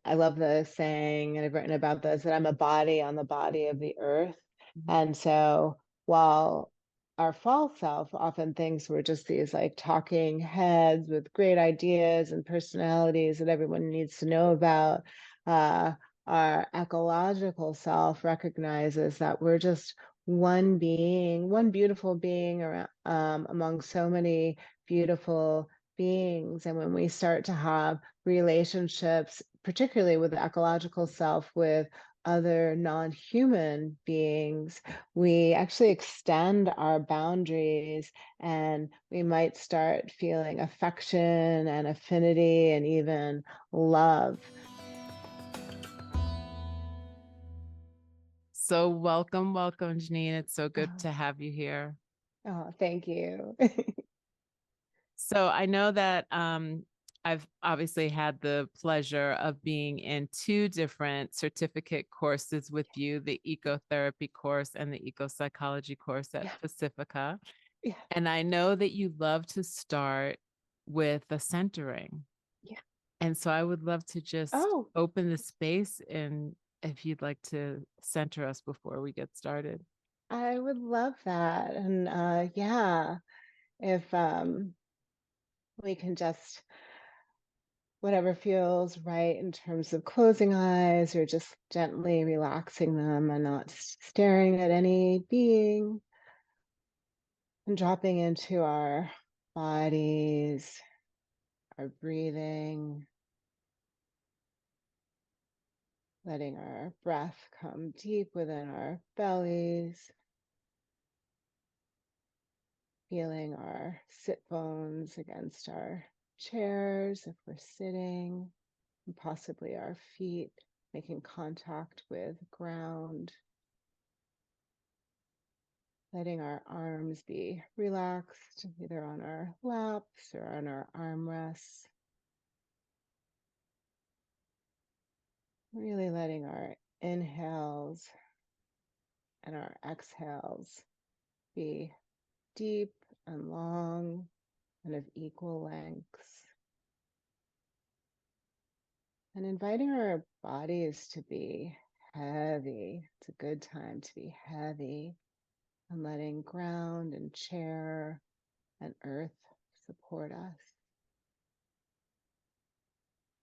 I love the saying, and I've written about this, that I'm a body on the body of the earth. And so while our false self often thinks we're just these like talking heads with great ideas and personalities that everyone needs to know about, uh, our ecological self recognizes that we're just one being, one beautiful being around, among so many beautiful beings. And when we start to have relationships, particularly with the ecological self, with other non-human beings, we actually extend our boundaries and we might start feeling affection and affinity and even love. So welcome, Jeanine. It's so good Oh, to have you here. oh, thank you. So I know that I've obviously had the pleasure of being in two different certificate courses with you, the ecotherapy course and the ecopsychology course at Yeah, Pacifica. yeah, And I know that you love to start with the centering. yeah. And so I would love to just Oh, open the space and if you'd like to center us before we get started. I would love that. And yeah, if we can just whatever feels right in terms of closing eyes or just gently relaxing them and not staring at any being and dropping into our bodies, our breathing, letting our breath come deep within our bellies, feeling our sit bones against our chairs if we're sitting, and possibly our feet making contact with ground. Letting our arms be relaxed, either on our laps or on our armrests. Really letting our inhales and our exhales be deep and long and of equal lengths. And inviting our bodies to be heavy. It's a good time to be heavy and letting ground and chair and earth support us.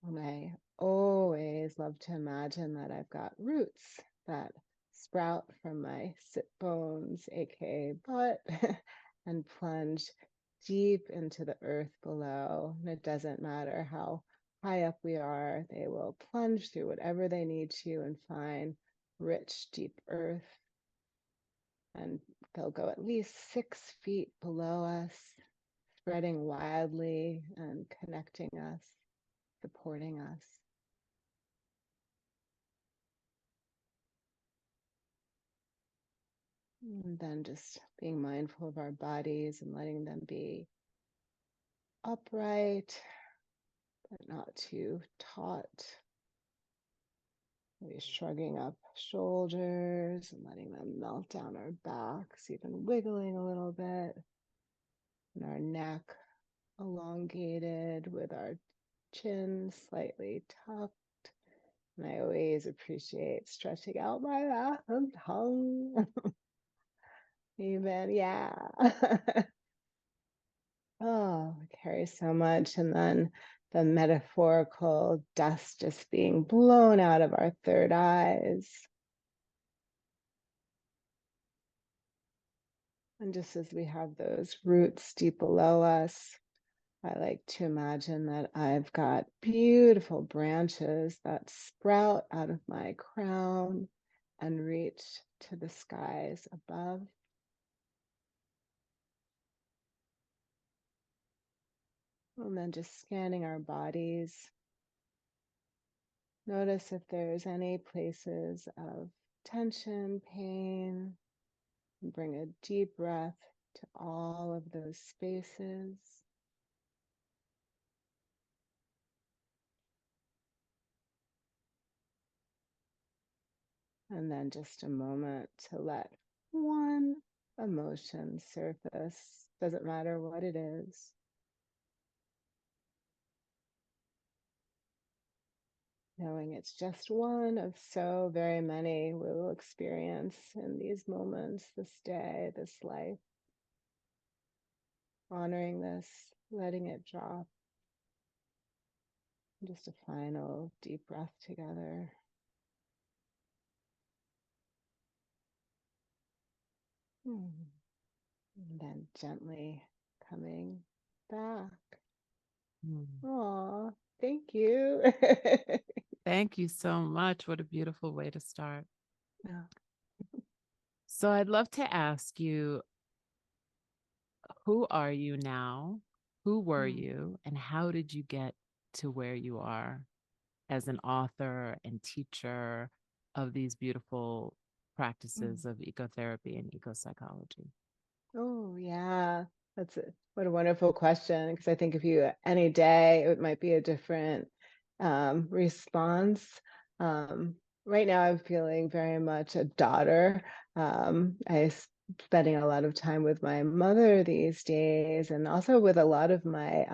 And I always love to imagine that I've got roots that sprout from my sit bones, aka butt, and plunge deep into the earth below. And it doesn't matter how high up we are, they will plunge through whatever they need to and find rich, deep earth. And they'll go at least 6 feet below us, spreading wildly and connecting us, supporting us. And then just being mindful of our bodies and letting them be upright, but not too taut. Maybe shrugging up shoulders and letting them melt down our backs, even wiggling a little bit. And our neck elongated with our chin slightly tucked. And I always appreciate stretching out my mouth and tongue. Even, yeah. Oh, it carries so much. And then the metaphorical dust just being blown out of our third eyes. And just as we have those roots deep below us, I like to imagine that I've got beautiful branches that sprout out of my crown and reach to the skies above. And then just scanning our bodies. Notice if there's any places of tension, pain, and bring a deep breath to all of those spaces. And then just a moment to let one emotion surface. Doesn't matter what it is. knowing it's just one of so very many we will experience in these moments, this day, this life. Honoring this, letting it drop. Just a final deep breath together. And then gently coming back. Aw, thank you. Thank you so much. What a beautiful way to start. Yeah. So I'd love to ask you, who are you now? Who were you? And how did you get to where you are as an author and teacher of these beautiful practices of ecotherapy and ecopsychology? Oh, yeah. What a wonderful question. Because I think if you any day, it might be a different response. Right now, I'm feeling very much a daughter. I spending a lot of time with my mother these days, and also with a lot of my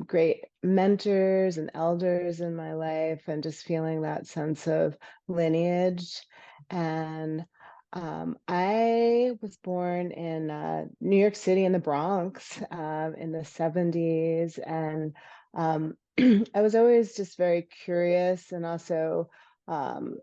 great mentors and elders in my life, and just feeling that sense of lineage. And I was born in New York City in the Bronx in the 70s. And I was always just very curious. And also, um,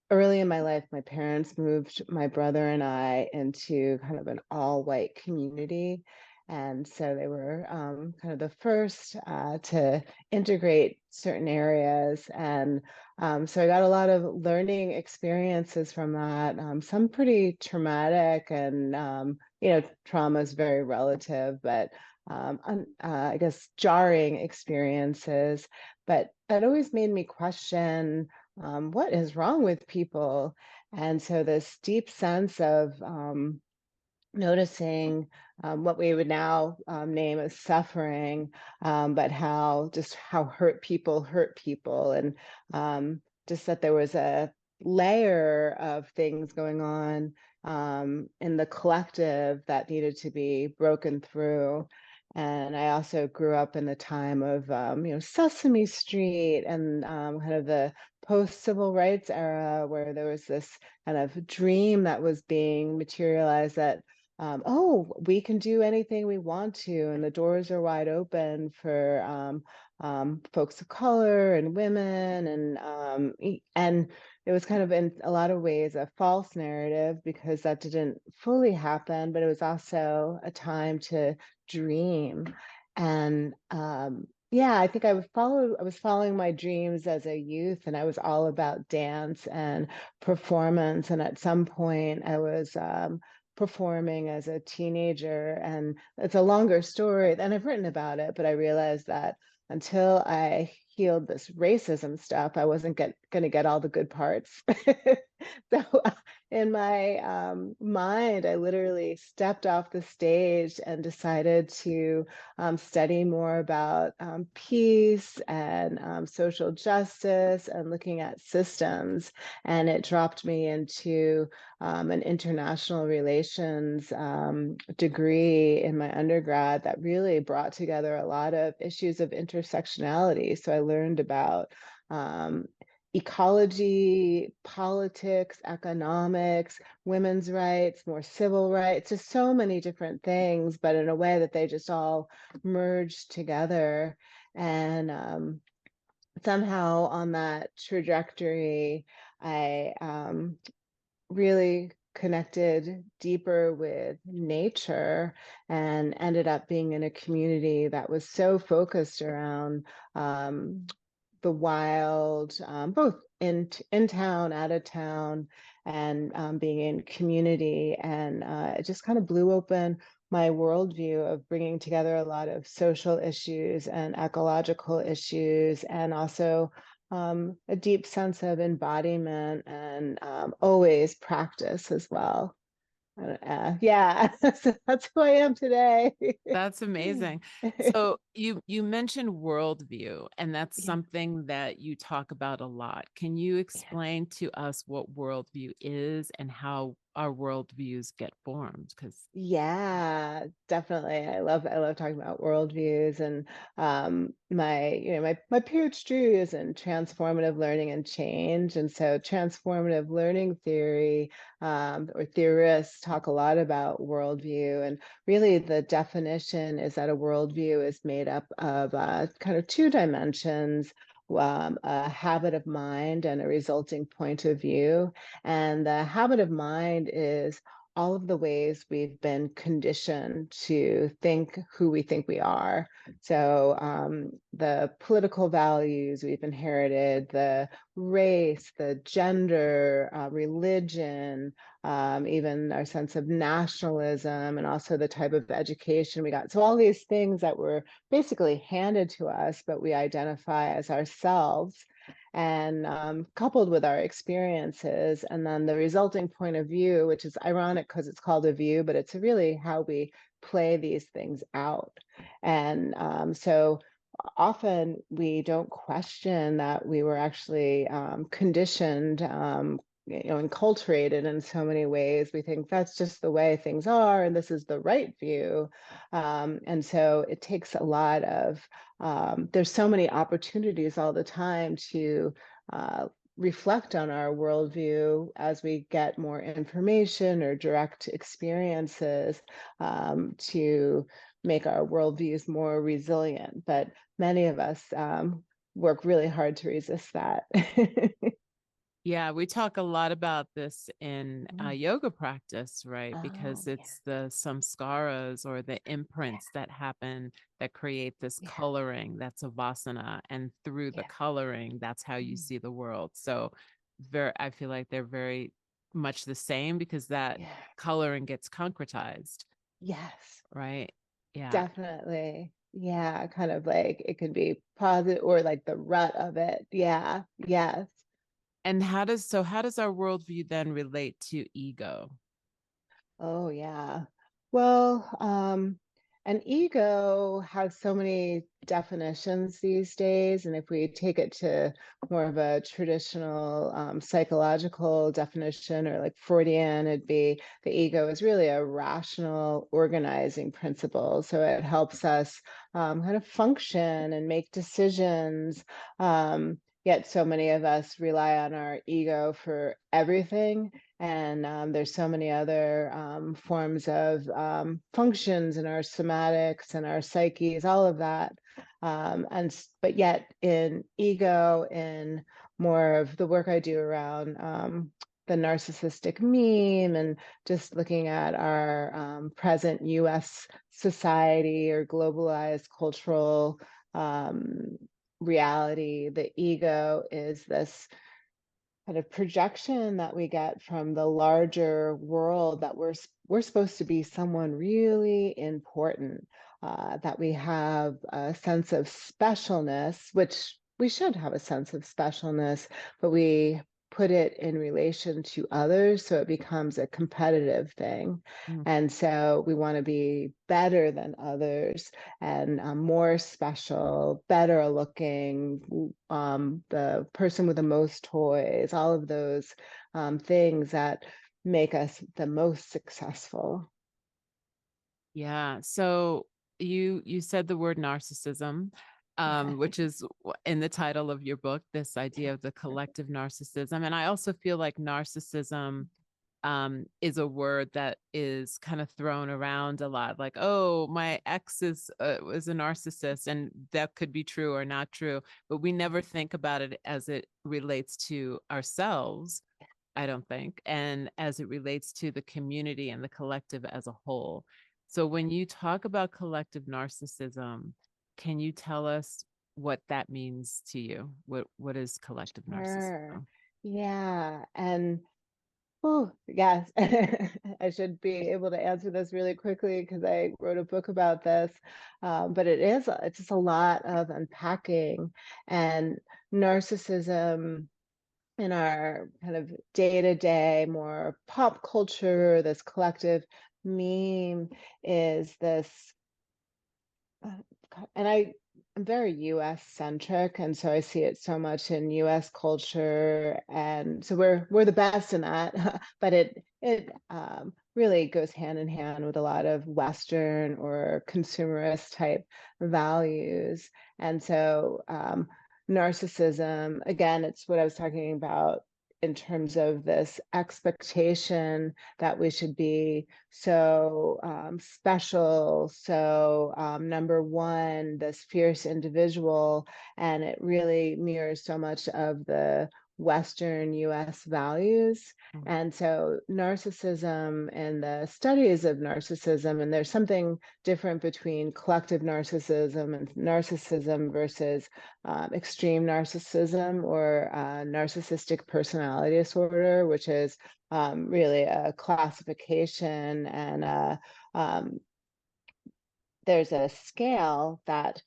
early in my life, my parents moved my brother and I into kind of an all-white community. And so they were kind of the first to integrate certain areas. And so I got a lot of learning experiences from that, some pretty traumatic, and, trauma is very relative, but I guess jarring experiences. But that always made me question what is wrong with people. And so this deep sense of noticing what we would now name as suffering, but how hurt people, and just that there was a layer of things going on in the collective that needed to be broken through. And I also grew up in the time of, Sesame Street, and kind of the post-civil rights era, where there was this kind of dream that was being materialized that oh, we can do anything we want to, and the doors are wide open for folks of color and women, and it was kind of in a lot of ways a false narrative, because that didn't fully happen, but it was also a time to dream. And yeah, I think I was following my dreams as a youth, and I was all about dance and performance. And at some point, I was performing as a teenager. And it's a longer story than I've written about it, but I realized that until I healed this racism stuff, I wasn't going to get all the good parts. So in my mind, I literally stepped off the stage and decided to study more about peace and social justice and looking at systems. And it dropped me into an international relations degree in my undergrad that really brought together a lot of issues of intersectionality. So I learned about ecology, politics, economics, women's rights, more civil rights, just so many different things, but in a way that they just all merged together. And somehow on that trajectory, I really connected deeper with nature, and ended up being in a community that was so focused around the wild, both in town, out of town, and being in community. And it just kind of blew open my worldview of bringing together a lot of social issues and ecological issues, and also a deep sense of embodiment, and always practice as well. Yeah, so that's who I am today. That's amazing. So you mentioned worldview, and that's Yeah. something that you talk about a lot. Can you Yeah. explain to us what worldview is and how our worldviews get formed. Because Yeah, definitely. I love talking about worldviews, and my PhD is in transformative learning and change. And so transformative learning theory, or theorists talk a lot about worldview, and really the definition is that a worldview is made up of kind of two dimensions. A habit of mind and a resulting point of view. And the habit of mind is all of the ways we've been conditioned to think who we think we are. So the political values we've inherited, the race, the gender, religion, even our sense of nationalism, and also the type of education we got. So all these things that were basically handed to us, but we identify as ourselves, and coupled with our experiences, and then the resulting point of view, which is ironic because it's called a view, but it's really how we play these things out. And so often we don't question that we were actually conditioned, enculturated in so many ways. We think that's just the way things are, and this is the right view. And so it takes a lot of, there's so many opportunities all the time to reflect on our worldview as we get more information or direct experiences, to make our worldviews more resilient. But many of us work really hard to resist that. yeah, we talk a lot about this in yoga practice, right? Because Oh, it's the samskaras, or the imprints that happen, that create this yeah, coloring. That's a vasana, and through the yeah, coloring, that's how you mm, see the world. So, I feel like they're very much the same, because that yeah, coloring gets concretized, yes, right? Yeah. definitely. Yeah, kind of like it could be positive or like the rut of it. Yeah, yes. And how does our worldview then relate to ego? Oh, yeah. Well, an ego has so many definitions these days. And if we take it to more of a traditional psychological definition, or like Freudian, it'd be the ego is really a rational organizing principle. So it helps us kind of function and make decisions. Yet so many of us rely on our ego for everything, and there's so many other forms of functions in our somatics and our psyches, all of that. But yet in ego, in more of the work I do around the narcissistic meme, and just looking at our present US society or globalized cultural um, reality, the ego is this kind of projection that we get from the larger world, that we're supposed to be someone really important, that we have a sense of specialness, which we should have a sense of specialness, but we put it in relation to others, so it becomes a competitive thing. Mm. And so we want to be better than others, and more special, better looking, the person with the most toys, all of those things that make us the most successful. Yeah. So you said the word narcissism, which is in the title of your book, this idea of the collective narcissism. And I also feel like narcissism is a word that is kind of thrown around a lot. Like, oh, my ex was a narcissist, and that could be true or not true, but we never think about it as it relates to ourselves, I don't think, and as it relates to the community and the collective as a whole. So when you talk about collective narcissism, can you tell us what that means to you? What is collective Sure. narcissism? Yeah. And oh, yes, I should be able to answer this really quickly because I wrote a book about this. But it's just a lot of unpacking. And narcissism in our kind of day-to-day, more pop culture, this collective meme, is this, and I'm very US centric, and so I see it so much in US culture, and so we're the best in that. But it really goes hand in hand with a lot of Western or consumerist type values. And so narcissism, again, it's what I was talking about in terms of this expectation that we should be so special, so number one, this fierce individual. And it really mirrors so much of the Western US values. And so narcissism and the studies of narcissism, and there's something different between collective narcissism and narcissism versus extreme narcissism or narcissistic personality disorder, which is really a classification and there's a scale that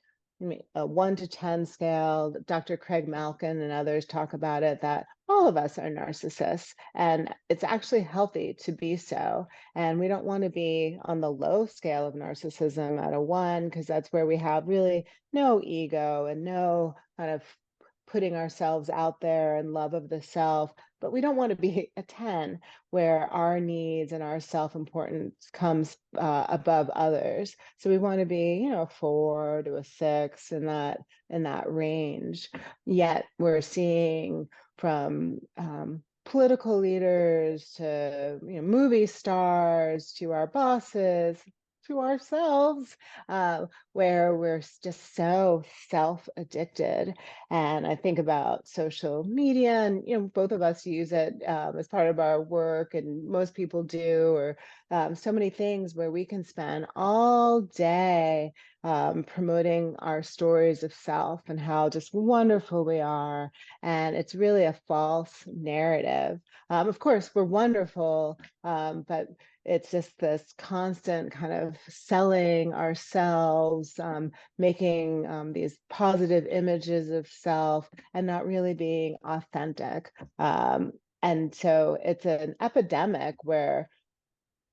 a 1 to 10 scale. Dr. Craig Malkin and others talk about it, that all of us are narcissists, and it's actually healthy to be so. And we don't want to be on the low scale of narcissism at a 1, because that's where we have really no ego and no kind of putting ourselves out there and love of the self. But we don't want to be a 10 where our needs and our self-importance comes above others. So we want to be, you know, a 4 to a 6 in that range. Yet we're seeing from political leaders to, you know, movie stars to our bosses to ourselves, where we're just so self-addicted. And I think about social media, and you know, both of us use it as part of our work, and most people do, or so many things where we can spend all day promoting our stories of self and how just wonderful we are. And it's really a false narrative. Of course, we're wonderful, but it's just this constant kind of selling ourselves, making these positive images of self and not really being authentic. And so it's an epidemic where,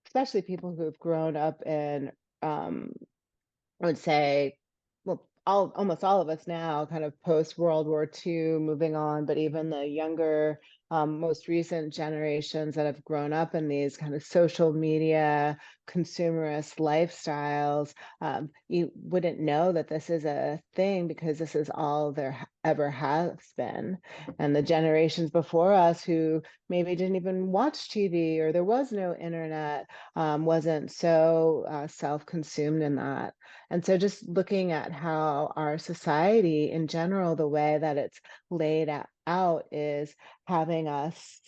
especially people who have grown up in, I would say, well, almost all of us now, kind of post World War II, moving on, but even the younger, most recent generations that have grown up in these kind of social media, consumerist lifestyles, you wouldn't know that this is a thing because this is all there ever has been. And the generations before us who maybe didn't even watch TV, or there was no internet, wasn't so self-consumed in that. And so just looking at how our society in general, the way that it's laid out is having us,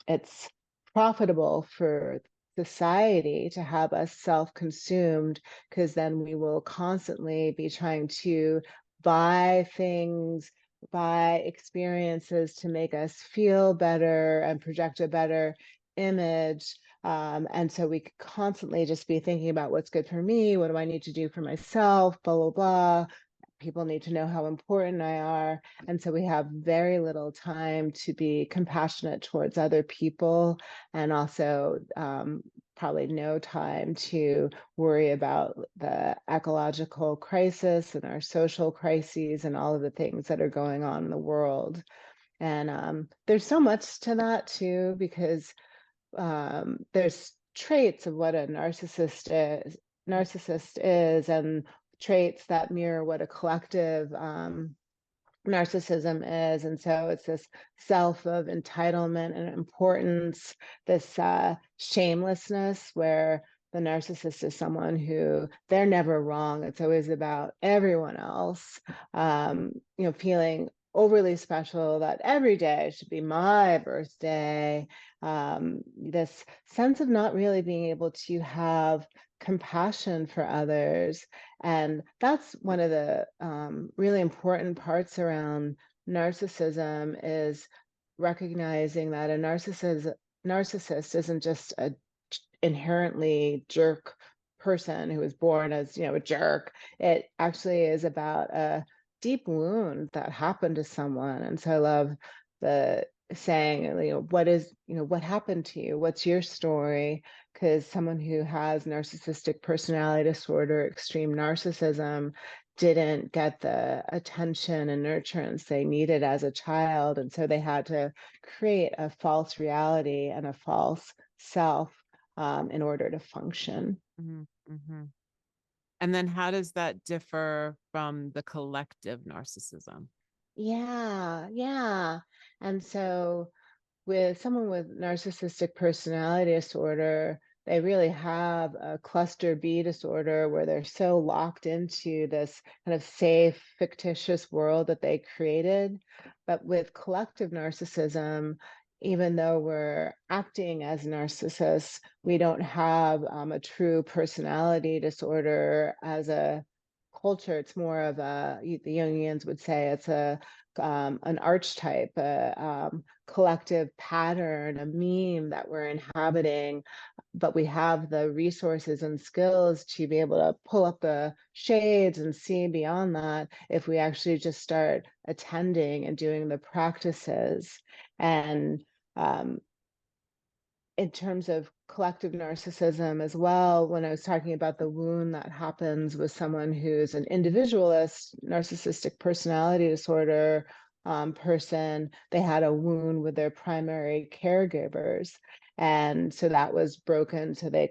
it's profitable for society to have us self-consumed, because then we will constantly be trying to buy things, buy experiences to make us feel better and project a better image. And so we could constantly just be thinking about what's good for me, what do I need to do for myself, blah, blah, blah. People need to know how important I are. And so we have very little time to be compassionate towards other people, and also probably no time to worry about the ecological crisis and our social crises and all of the things that are going on in the world. And there's so much to that too, because there's traits of what a narcissist is, and traits that mirror what a collective narcissism is. And so it's this self of entitlement and importance, this shamelessness, where the narcissist is someone who they're never wrong. It's always about everyone else, you know, feeling overly special, that every day should be my birthday. This sense of not really being able to have compassion for others. And that's one of the really important parts around narcissism, is recognizing that a narcissist isn't just a inherently jerk person who was born as, you know, a jerk. It actually is about a deep wound that happened to someone. And so I love the saying, you know, what happened to you? What's your story? Because someone who has narcissistic personality disorder, extreme narcissism, didn't get the attention and nurturance they needed as a child. And so they had to create a false reality and a false self in order to function. Mm-hmm. And then how does that differ from the collective narcissism? Yeah. And so with someone with narcissistic personality disorder, they really have a cluster B disorder where they're so locked into this kind of safe, fictitious world that they created. But with collective narcissism, even though we're acting as narcissists, we don't have a true personality disorder as a culture. It's more of the Jungians would say it's an archetype, a collective pattern, a meme that we're inhabiting, but we have the resources and skills to be able to pull up the shades and see beyond that if we actually just start attending and doing the practices. And um, in terms of collective narcissism as well, when I was talking about the wound that happens with someone who's an individualist, narcissistic personality disorder person, they had a wound with their primary caregivers. And so that was broken. So they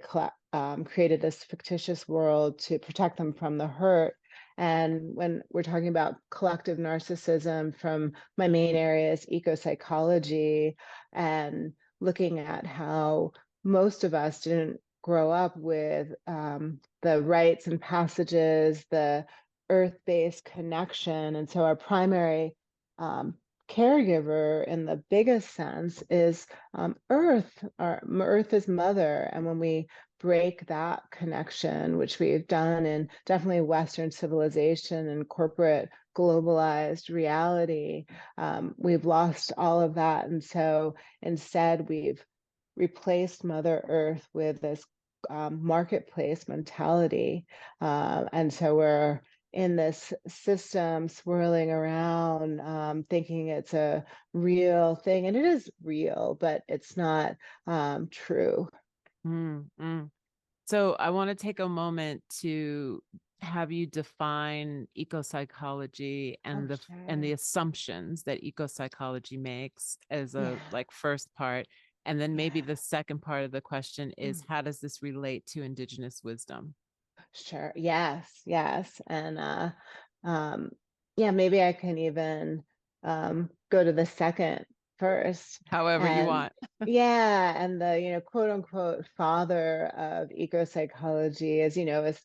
created this fictitious world to protect them from the hurt. And when we're talking about collective narcissism, from my main areas, ecopsychology, and looking at how most of us didn't grow up with the rites and passages, the earth-based connection. And so our primary caregiver in the biggest sense is earth. Earth is mother. And when we break that connection, which we've done in definitely Western civilization and corporate globalized reality, we've lost all of that. And so instead, we've replaced Mother Earth with this marketplace mentality. And so we're in this system swirling around, thinking it's a real thing. And it is real, but it's not true. Mm-hmm. So I want to take a moment to have you define ecopsychology Oh, and the sure. assumptions that ecopsychology makes as a Yeah. like first part. And then maybe Yeah. the second part of the question is Mm. how does this relate to indigenous wisdom? Sure. Yes. And um, yeah, maybe I can even go to the second first. However you And want. yeah, and the, quote unquote father of eco psychology is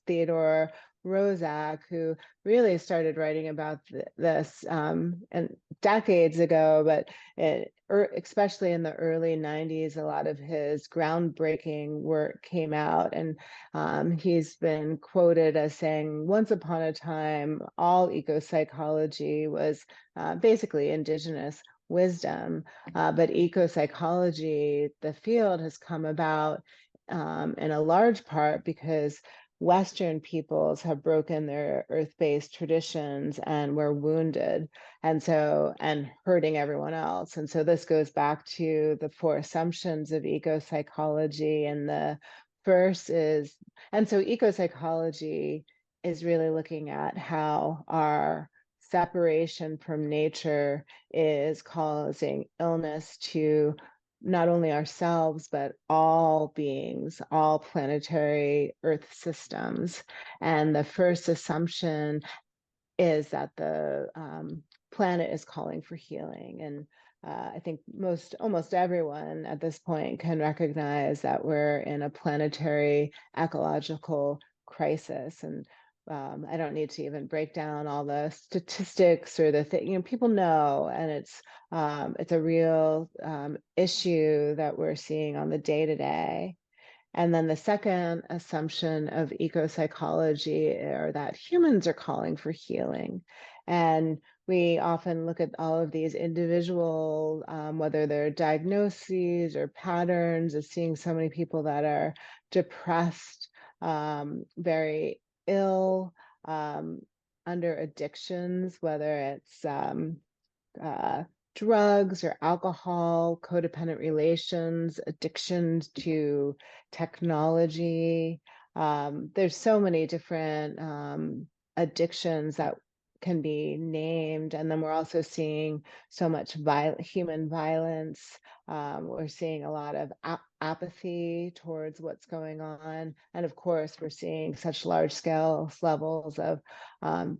Theodore Roszak, who really started writing about this and decades ago, but especially in the early 90s, a lot of his groundbreaking work came out. And he's been quoted as saying, once upon a time, all eco psychology was basically indigenous wisdom. But eco psychology, the field, has come about in a large part because Western peoples have broken their earth-based traditions and were wounded, and hurting everyone else. And so this goes back to the four assumptions of eco psychology. And the first is, and so eco psychology is really looking at how our separation from nature is causing illness to not only ourselves, but all beings, all planetary Earth systems. And the first assumption is that the planet is calling for healing. And I think almost everyone at this point can recognize that we're in a planetary ecological crisis. And I don't need to even break down all the statistics or the thing. People know, and it's a real issue that we're seeing on the day to day. And then the second assumption of eco psychology are that humans are calling for healing. And we often look at all of these individual, whether they're diagnoses or patterns, of seeing so many people that are depressed, very ill, um, under addictions, whether it's uh, drugs or alcohol, codependent relations, addictions to technology. There's so many different addictions that can be named. And then we're also seeing so much human violence. We're seeing a lot of apathy towards what's going on. And of course, we're seeing such large scale levels of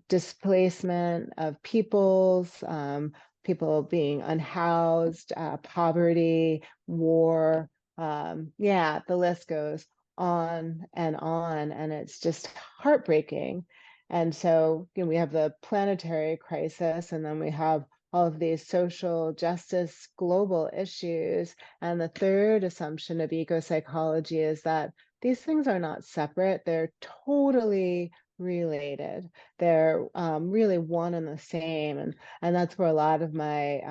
displacement of peoples, people being unhoused, poverty, war. Yeah, the list goes on, and it's just heartbreaking. And so, we have the planetary crisis, and then we have all of these social justice global issues. And the third assumption of ecopsychology is that these things are not separate, they're totally related. They're really one and the same. And that's where a lot of my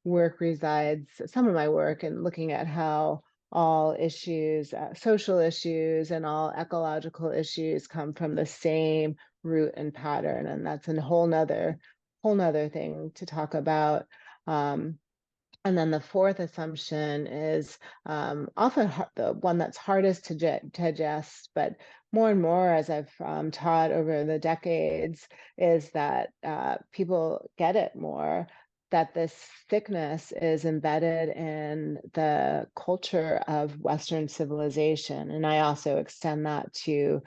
work resides, some of my work, in looking at how all issues, social issues and all ecological issues come from the same root and pattern. And that's a whole nother thing to talk about. And then the fourth assumption is often the one that's hardest to digest, but more and more as I've taught over the decades, is that people get it more, that this thickness is embedded in the culture of Western civilization. And I also extend that to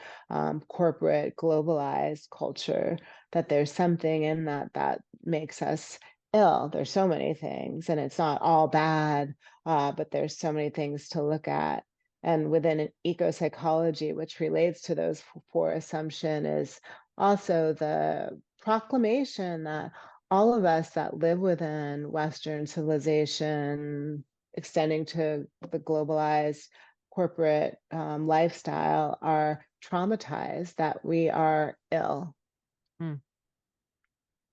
corporate globalized culture, that there's something in that makes us ill. There's so many things, and it's not all bad, but there's so many things to look at. And within ecopsychology, which relates to those four assumptions, is also the proclamation that all of us that live within Western civilization, extending to the globalized corporate lifestyle, are traumatized, that we are ill. Mm.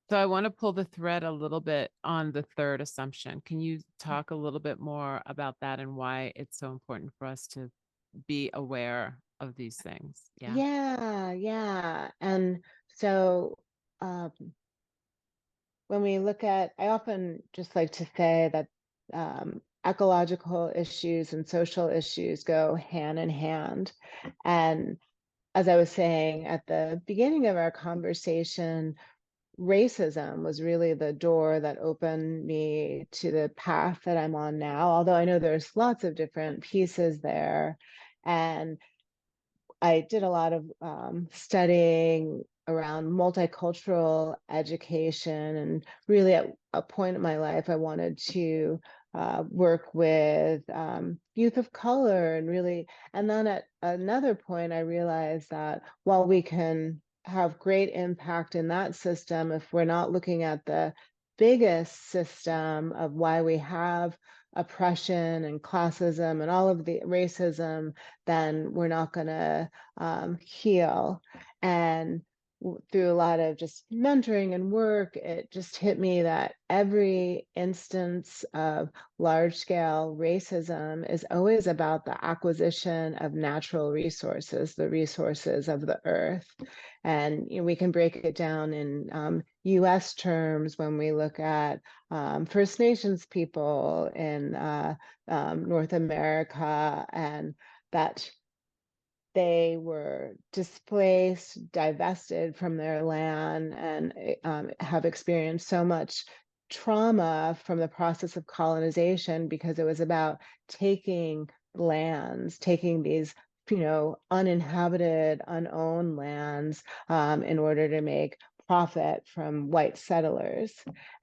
So I want to pull the thread a little bit on the third assumption. Can you talk a little bit more about that and why it's so important for us to be aware of these things? Yeah. Yeah. And so um, when we look at, I often just like to say that ecological issues and social issues go hand in hand. And as I was saying at the beginning of our conversation, racism was really the door that opened me to the path that I'm on now, although I know there's lots of different pieces there. And I did a lot of studying around multicultural education, and really at a point in my life, I wanted to work with youth of color, and really, and then at another point, I realized that while we can have great impact in that system, if we're not looking at the biggest system of why we have oppression and classism and all of the racism, then we're not going to heal. And through a lot of just mentoring and work, it just hit me that every instance of large scale racism is always about the acquisition of natural resources, the resources of the earth. And we can break it down in US terms when we look at First Nations people in North America, and that they were displaced, divested from their land, and have experienced so much trauma from the process of colonization, because it was about taking lands, taking these uninhabited, unowned lands in order to make profit from white settlers.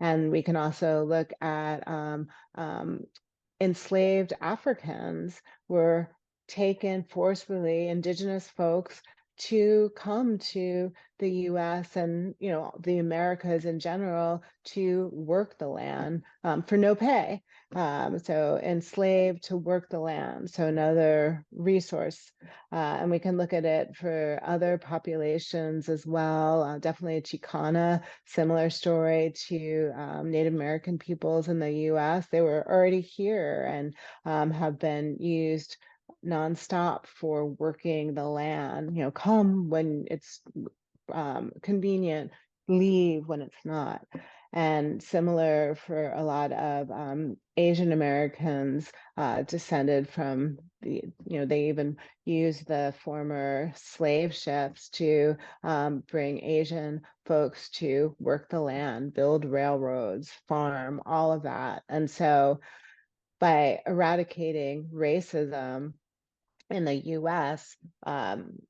And we can also look at enslaved Africans were taken forcefully, indigenous folks, to come to the US and the Americas in general, to work the land for no pay. So enslaved to work the land, so another resource. And we can look at it for other populations as well. Definitely Chicana, similar story to Native American peoples in the US. They were already here and have been used nonstop for working the land. Come when it's convenient, leave when it's not. And similar for a lot of Asian Americans descended from they even use the former slave ships to bring Asian folks to work the land, build railroads, farm, all of that. And so by eradicating racism in the US,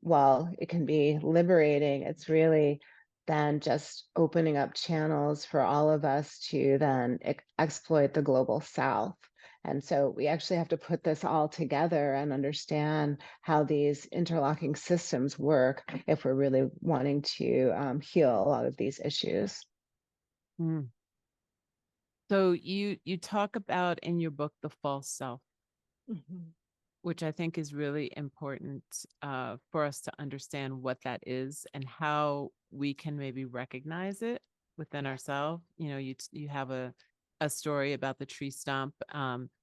while it can be liberating, it's really then just opening up channels for all of us to then exploit the global South. And so we actually have to put this all together and understand how these interlocking systems work if we're really wanting to heal a lot of these issues. Mm. So you talk about in your book the false self, Mhm. which I think is really important for us to understand what that is and how we can maybe recognize it within Yeah. ourselves. You have a story about the tree stump,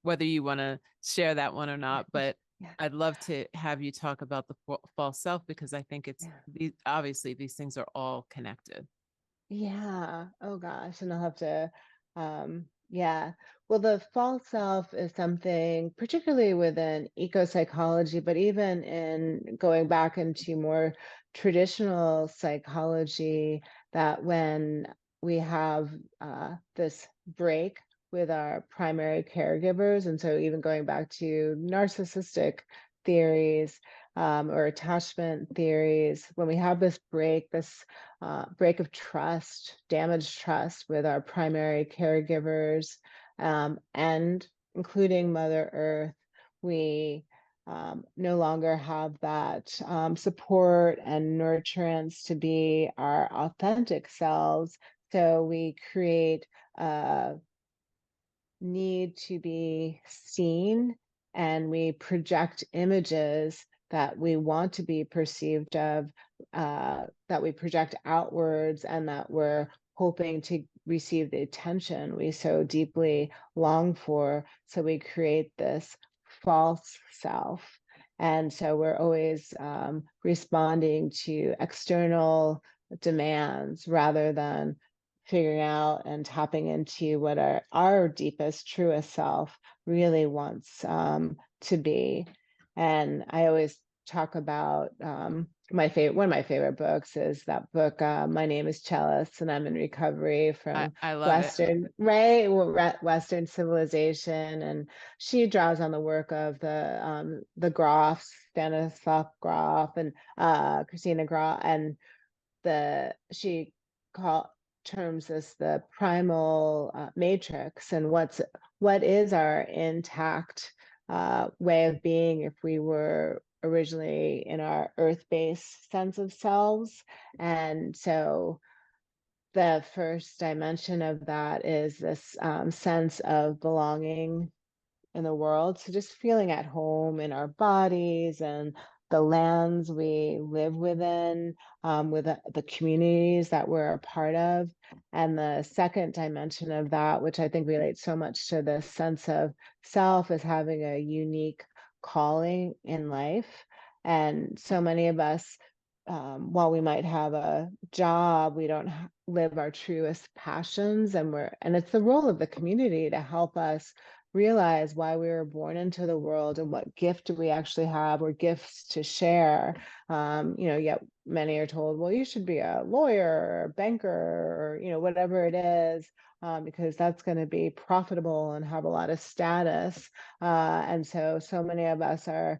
whether you want to share that one or not, but Yeah. I'd love to have you talk about the false self because I think it's Yeah. obviously these things are all connected. Yeah. Oh gosh. And I'll have to, yeah. Well, the false self is something, particularly within ecopsychology, but even in going back into more traditional psychology, that when we have this break with our primary caregivers, and so even going back to narcissistic theories or attachment theories, when we have this break of trust, damaged trust with our primary caregivers, and including Mother Earth, we no longer have that support and nurturance to be our authentic selves. So we create a need to be seen, and we project images that we want to be perceived of, that we project outwards, and that we're hoping to receive the attention we so deeply long for. So we create this false self. And so we're always responding to external demands rather than figuring out and tapping into what our deepest, truest self really wants to be. And I always talk about one of my favorite books is that book, My Name is Chalice and I'm in Recovery, from I love it. Western, right? Western civilization. And she draws on the work of the Groffs, Stanislav Grof and Christina Groff, and she call terms this the primal matrix, and what is our intact way of being if we were originally in our earth-based sense of selves. And so the first dimension of that is this sense of belonging in the world. So just feeling at home in our bodies and the lands we live within, with the communities that we're a part of. And the second dimension of that, which I think relates so much to this sense of self, is having a unique calling in life. And so many of us, while we might have a job, we don't live our truest passions, and it's the role of the community to help us realize why we were born into the world and what gift we actually have, or gifts to share. Yet many are told, well, you should be a lawyer or a banker, or whatever it is, because that's going to be profitable and have a lot of status. And so many of us are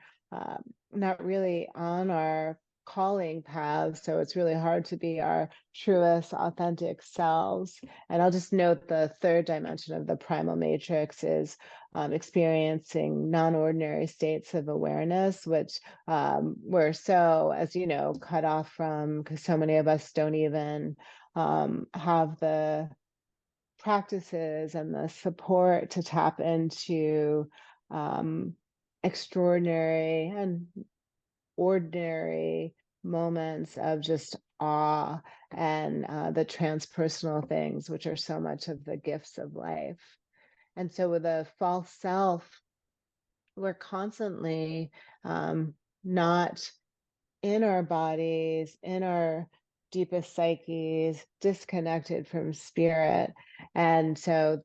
not really on our calling paths, so it's really hard to be our truest authentic selves. And I'll just note the third dimension of the primal matrix is experiencing non-ordinary states of awareness, which we're so, as you know, cut off from, because so many of us don't even have the practices and the support to tap into extraordinary and ordinary moments of just awe, and the transpersonal things, which are so much of the gifts of life. And so with a false self, we're constantly not in our bodies, in our deepest psyches, disconnected from spirit. And so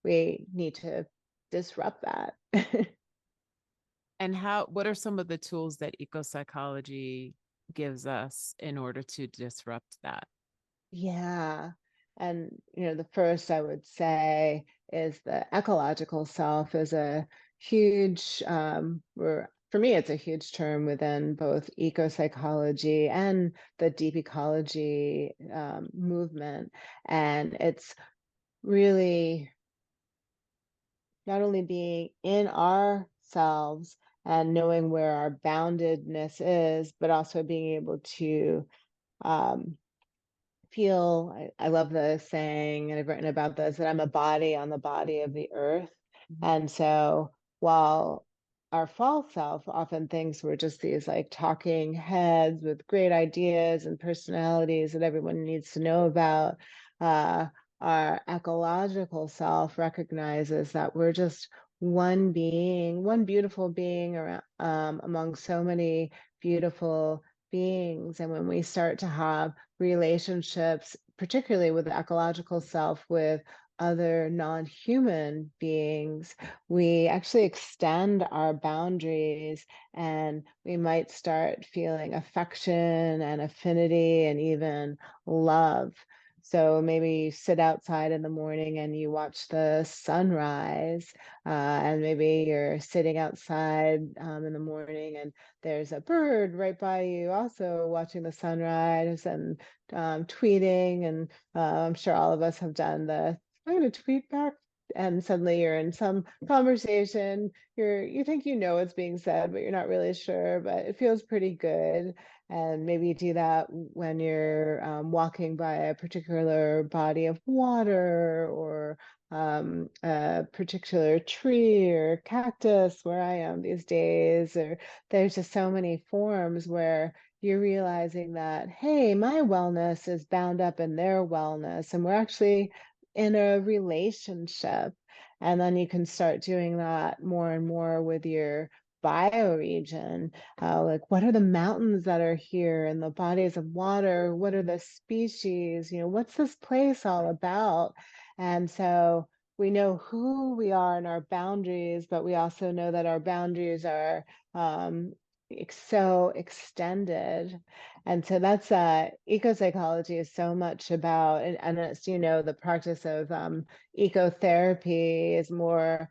we need to disrupt that. And what are some of the tools that ecopsychology gives us in order to disrupt that? Yeah. And, the first I would say is the ecological self is a huge, for me, it's a huge term within both eco-psychology and the deep ecology movement. And it's really not only being in ourselves and knowing where our boundedness is, but also being able to um, feel. I love the saying, and I've written about this, that I'm a body on the body of the earth. And so while our false self often thinks we're just these like talking heads with great ideas and personalities that everyone needs to know about, uh, our ecological self recognizes that we're just one being, one beautiful being around, among so many beautiful beings. And when we start to have relationships, particularly with the ecological self, with other non-human beings, we actually extend our boundaries, and we might start feeling affection and affinity and even love. So maybe you sit outside in the morning and you watch the sunrise, and maybe you're sitting outside in the morning and there's a bird right by you also watching the sunrise and tweeting. And I'm sure all of us have done I'm going to tweet back. And suddenly you're in some conversation. You think you know what's being said, but you're not really sure, but it feels pretty good. And maybe you do that when you're walking by a particular body of water, or a particular tree or cactus where I am these days. Or there's just so many forms where you're realizing that, hey, my wellness is bound up in their wellness, and we're actually in a relationship. And then you can start doing that more and more with your bioregion. Like, what are the mountains that are here and the bodies of water? What are the species? What's this place all about? And so we know who we are and our boundaries, but we also know that our boundaries are so extended. And so that's eco-psychology is so much about, and as you know, the practice of ecotherapy is more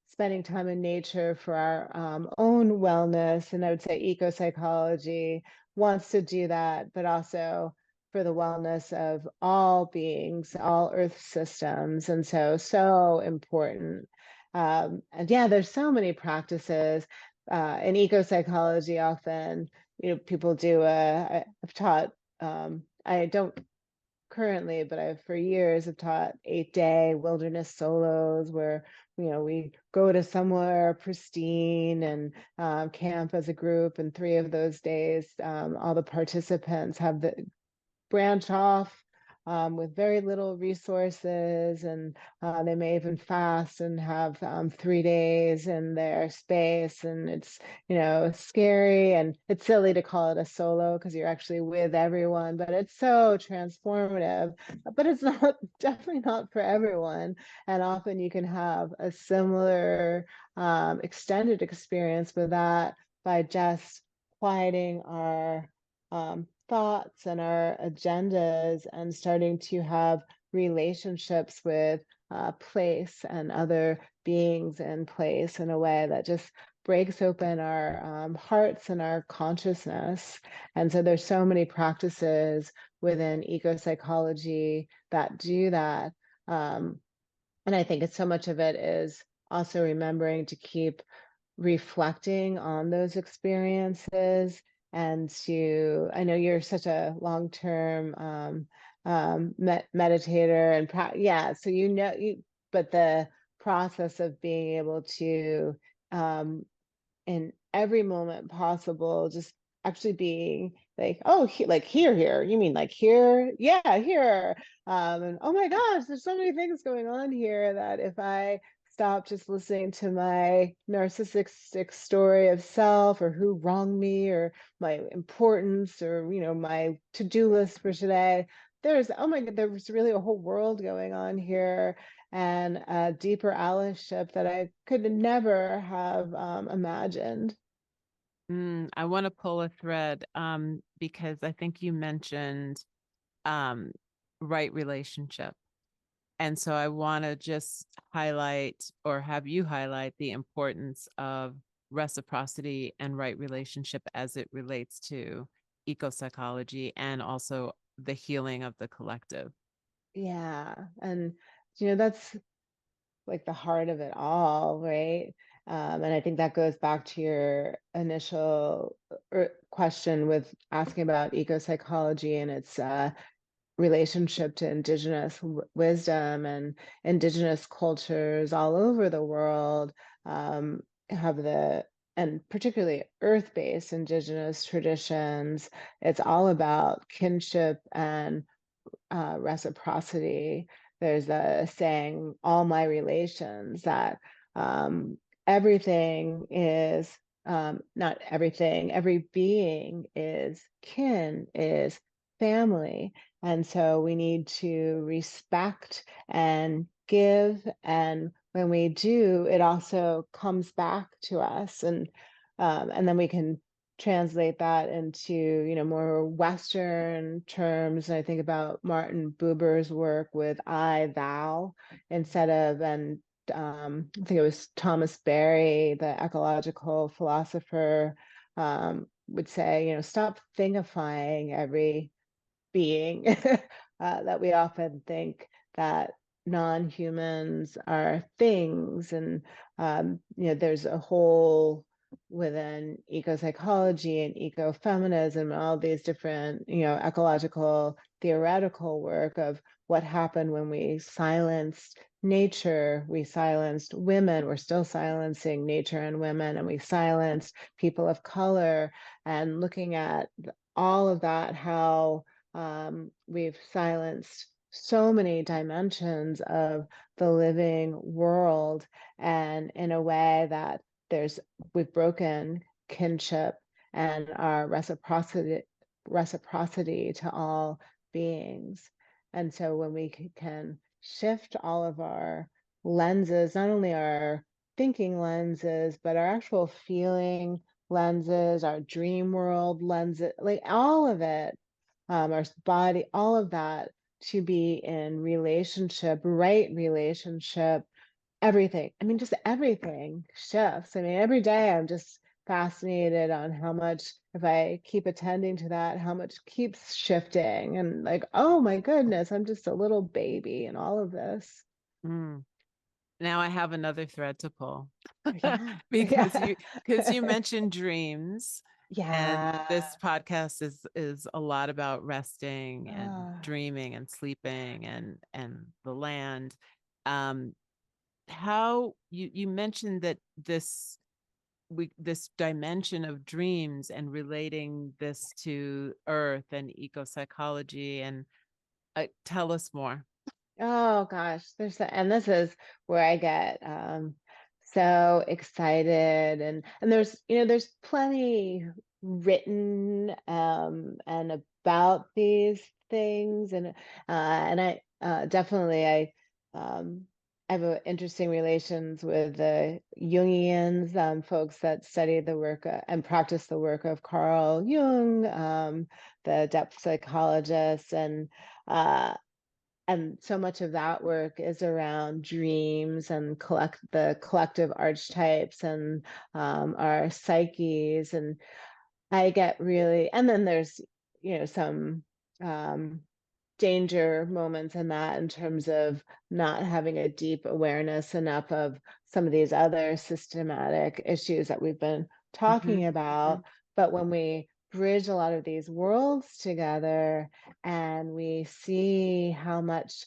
spending time in nature for our own wellness. And I would say eco-psychology wants to do that, but also for the wellness of all beings, all Earth systems. And so important. And yeah, there's so many practices in eco-psychology. Often, people do I've taught, I don't currently, but I've for years have taught 8-day wilderness solos where, we go to somewhere pristine and camp as a group. And 3 of those days, all the participants have the branch off with very little resources, and they may even fast and have 3 days in their space. And it's, scary, and it's silly to call it a solo because you're actually with everyone, but it's so transformative. But it's not definitely not for everyone. And often you can have a similar extended experience with that by just quieting our thoughts and our agendas, and starting to have relationships with place and other beings in place in a way that just breaks open our hearts and our consciousness. And so there's so many practices within eco-psychology that do that. And I think it's so much of it is also remembering to keep reflecting on those experiences, and I know you're such a long-term meditator and yeah, so but the process of being able to um, in every moment possible, just actually being like, oh, like here, you mean like here? Yeah, here. And oh my gosh, there's so many things going on here that if I stop just listening to my narcissistic story of self, or who wronged me, or my importance, or my to-do list for today. There's, oh my God, there's really a whole world going on here, and a deeper allyship that I could never have imagined. I want to pull a thread because I think you mentioned um, right relationship. And so I want to just highlight or have you highlight the importance of reciprocity and right relationship as it relates to ecopsychology and also the healing of the collective. Yeah. And, that's like the heart of it all, right? And I think that goes back to your initial question with asking about ecopsychology and its relationship to indigenous wisdom, and indigenous cultures all over the world have and particularly earth-based indigenous traditions. It's all about kinship and reciprocity. There's a saying, all my relations, that um, everything is, not everything, every being is kin, is family. And so we need to respect and give. And when we do, it also comes back to us. And then we can translate that into more Western terms. And I think about Martin Buber's work with I, thou, instead of, and I think it was Thomas Berry, the ecological philosopher, would say, stop thingifying every being. That we often think that non-humans are things. And there's a whole, within ecopsychology and ecofeminism, all these different ecological theoretical work of what happened when we silenced nature, we silenced women, we're still silencing nature and women, and we silenced people of color. And looking at all of that, how we've silenced so many dimensions of the living world, and in a way that we've broken kinship and our reciprocity to all beings. And so when we can shift all of our lenses, not only our thinking lenses, but our actual feeling lenses, our dream world lenses, like all of it, our body, all of that, to be in relationship, right relationship, everything. I mean, just everything shifts. I mean, every day I'm just fascinated on how much, if I keep attending to that, how much keeps shifting. And like, oh my goodness, I'm just a little baby in all of this. Mm. Now I have another thread to pull Yeah. because Yeah. you mentioned dreams, and Yeah. this podcast is a lot about resting and Oh, dreaming and sleeping and the land. Um, how you mentioned that this dimension of dreams and relating this to earth and ecopsychology, and tell us more. oh gosh, and this is where I get so excited. And there's plenty written and about these things. And I definitely, I have interesting relations with the Jungians, folks that study the work and practice the work of Carl Jung, the depth psychologist. And so much of that work is around dreams and the collective archetypes, and our psyches. And I get really, and then there's some um, danger moments in that, in terms of not having a deep awareness enough of some of these other systematic issues that we've been Mhm, talking about. mhm. But when we bridge a lot of these worlds together, and we see how much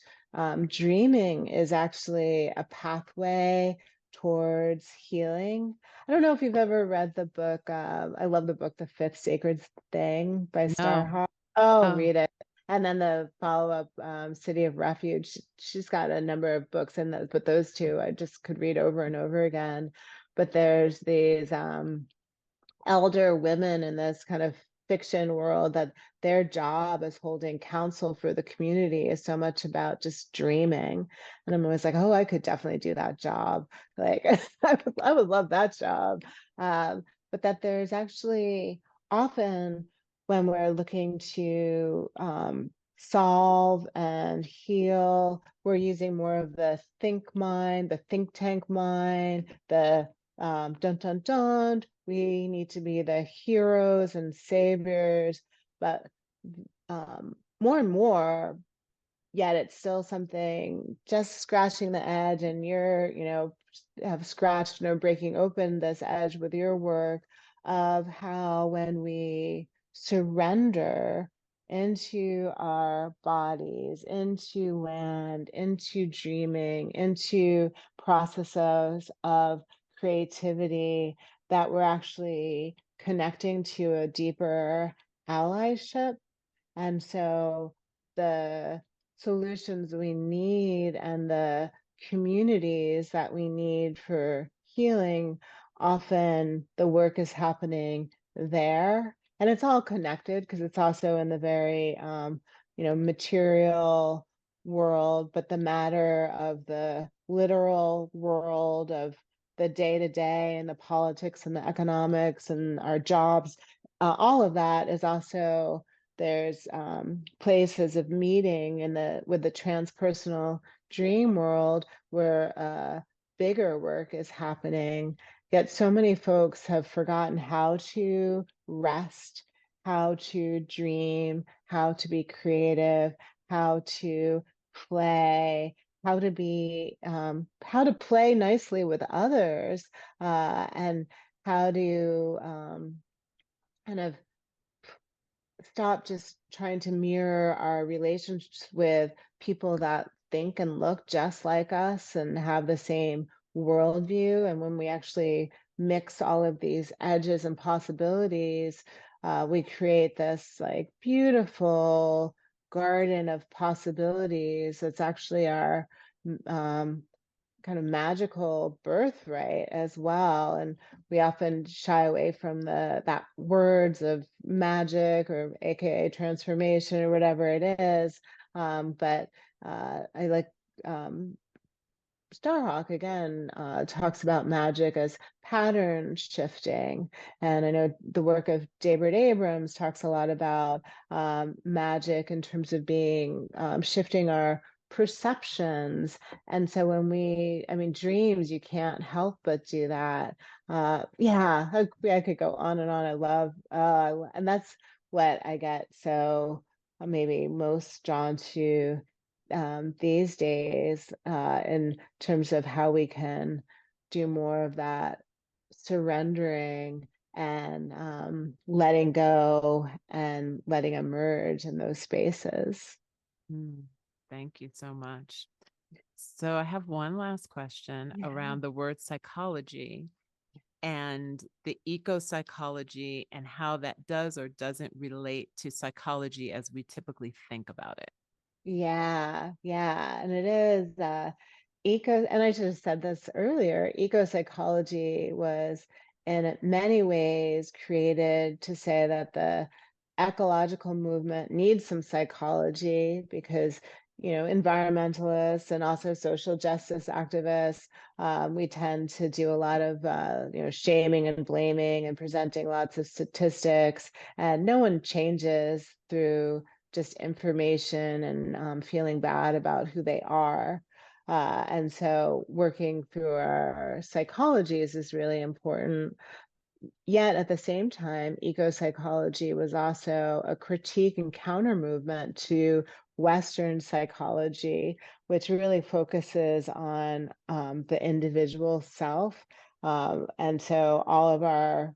dreaming is actually a pathway towards healing. I don't know if you've ever read the book. I love the book, The Fifth Sacred Thing by No. Starhawk. Oh, Oh, read it. And then the follow-up, City of Refuge, she's got a number of books in those, but those two I just could read over and over again. But there's these elder women in this kind of fiction world that their job as holding counsel for the community is so much about just dreaming. And I'm always like, oh, I could definitely do that job. Like, I would love that job. But that there's actually often when we're looking to solve and heal, we're using more of the think mind, the think tank mind, the dun dun dun, we need to be the heroes and saviors, but more and more, yet it's still something just scratching the edge, and you're, have scratched or breaking open this edge with your work of how when we surrender into our bodies, into land, into dreaming, into processes of creativity, that we're actually connecting to a deeper allyship. And so the solutions we need and the communities that we need for healing, often the work is happening there. And it's all connected because it's also in the very, material world, but the matter of the literal world of the day to day and the politics and the economics and our jobs, all of that is also, there's places of meeting in the with the transpersonal dream world where bigger work is happening. Yet so many folks have forgotten how to rest, how to dream, how to be creative, how to play, how to play nicely with others, and how to kind of stop just trying to mirror our relationships with people that think and look just like us and have the same worldview. And when we actually mix all of these edges and possibilities, we create this like beautiful garden of possibilities. That's actually our um, kind of magical birthright as well. And we often shy away from the that words of magic or AKA transformation or whatever it is. But I like Starhawk again talks about magic as pattern shifting. And I know the work of David Abrams talks a lot about magic in terms of being shifting our perceptions. And so I mean, dreams, you can't help but do that. Yeah, I could go on and on. I love, and that's what I get so maybe most drawn to these days in terms of how we can do more of that surrendering and letting go and letting emerge in those spaces. Thank you so much. So I have one last question around the word psychology and the eco-psychology and how that does or doesn't relate to psychology as we typically think about it. Yeah, yeah. And it is and I should have said this earlier, eco psychology was in many ways created to say that the ecological movement needs some psychology because, environmentalists and also social justice activists, we tend to do a lot of, shaming and blaming and presenting lots of statistics, and no one changes through just information and feeling bad about who they are. And so working through our psychologies is really important. Yet at the same time, eco psychology was also a critique and counter movement to Western psychology, which really focuses on the individual self. And so all of our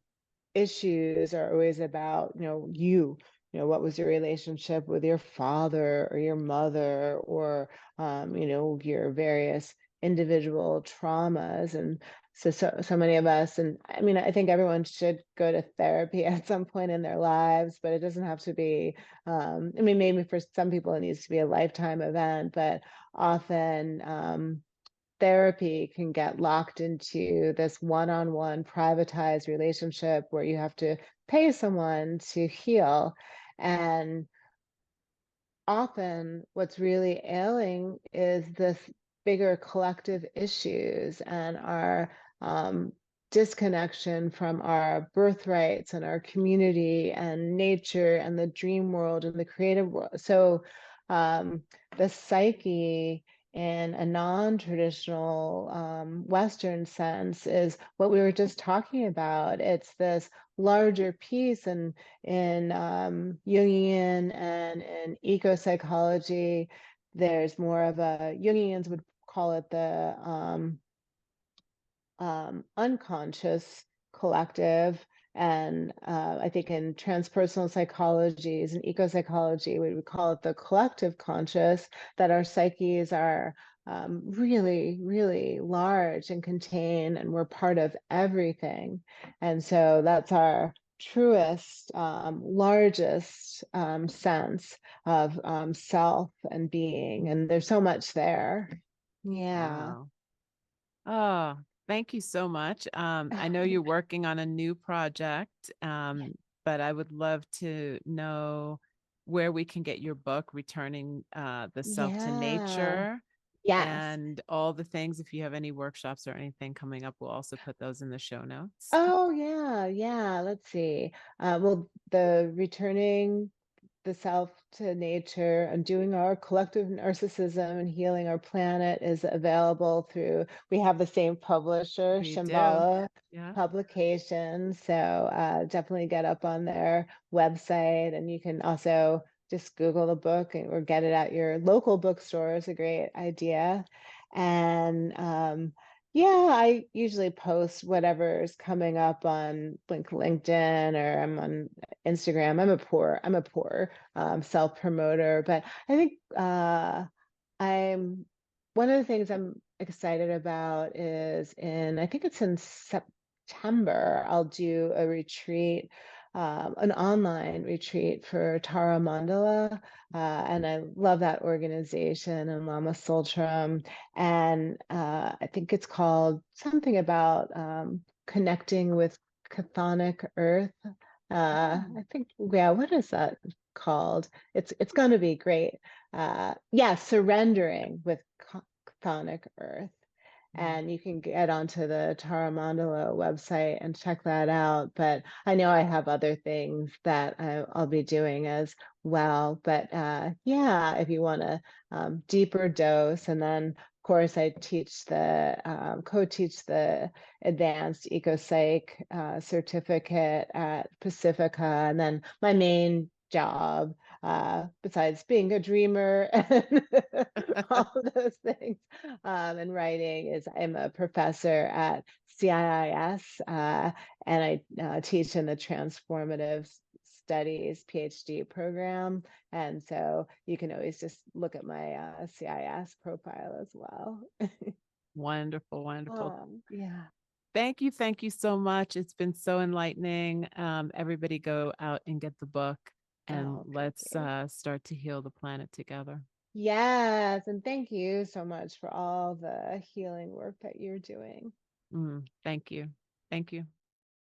issues are always about, what was your relationship with your father or your mother, or, your various individual traumas. And so many of us, and I mean, I think everyone should go to therapy at some point in their lives, but it doesn't have to be, I mean, maybe for some people it needs to be a lifetime event, but often therapy can get locked into this one-on-one privatized relationship where you have to pay someone to heal. And often what's really ailing is this bigger collective issues and our disconnection from our birthrights and our community and nature and the dream world and the creative world. So the psyche in a non-traditional Western sense is what we were just talking about. It's this larger piece, and in Jungian and in ecopsychology, there's more of a, Jungians would call it the unconscious collective. And I think in transpersonal psychologies and ecopsychology, we would call it the collective conscious, that our psyches are really, really large and contain, and we're part of everything. And so that's our truest, largest sense of self and being. And there's so much there. Yeah. Wow. Oh, thank you so much. I know you're working on a new project, but I would love to know where we can get your book, Returning the Self to Yeah. Nature, Yes. and all the things. If you have any workshops or anything coming up, we'll also put those in the show notes. Oh, yeah. Yeah. Let's see. Well, the returning the self to nature and doing our collective narcissism and healing our planet is available through, we have the same publisher, We do. Shambhala Yeah. Publications. So definitely get up on their website, and you can also just Google the book or get it at your local bookstore is a great idea. And yeah, I usually post whatever's coming up on LinkedIn, or I'm on Instagram. I'm a poor self promoter, but I think I'm one of the things I'm excited about is I think it's in September, I'll do a retreat, an online retreat for Tara Mandala. And I love that organization and Lama Tsultrim. And I think it's called something about connecting with chthonic earth. I think, yeah, what is that called? It's going to be great. Yeah, surrendering with chthonic earth. Mm. And you can get onto the Tara Mandala website and check that out. But I know I have other things that I'll be doing as well. But yeah, if you want a deeper dose, and then of course I teach the co-teach the advanced ecopsych certificate at Pacifica, and then my main job, besides being a dreamer and all of those things, and writing, is I'm a professor at CIIS, and I teach in the transformative studies PhD program. And so you can always just look at my CIS profile as well. Wonderful, wonderful. Yeah. Thank you so much. It's been so enlightening. Everybody go out and get the book, and Oh, thank let's you. start to heal the planet together. Yes, and thank you so much for all the healing work that you're doing. Thank you. Thank you.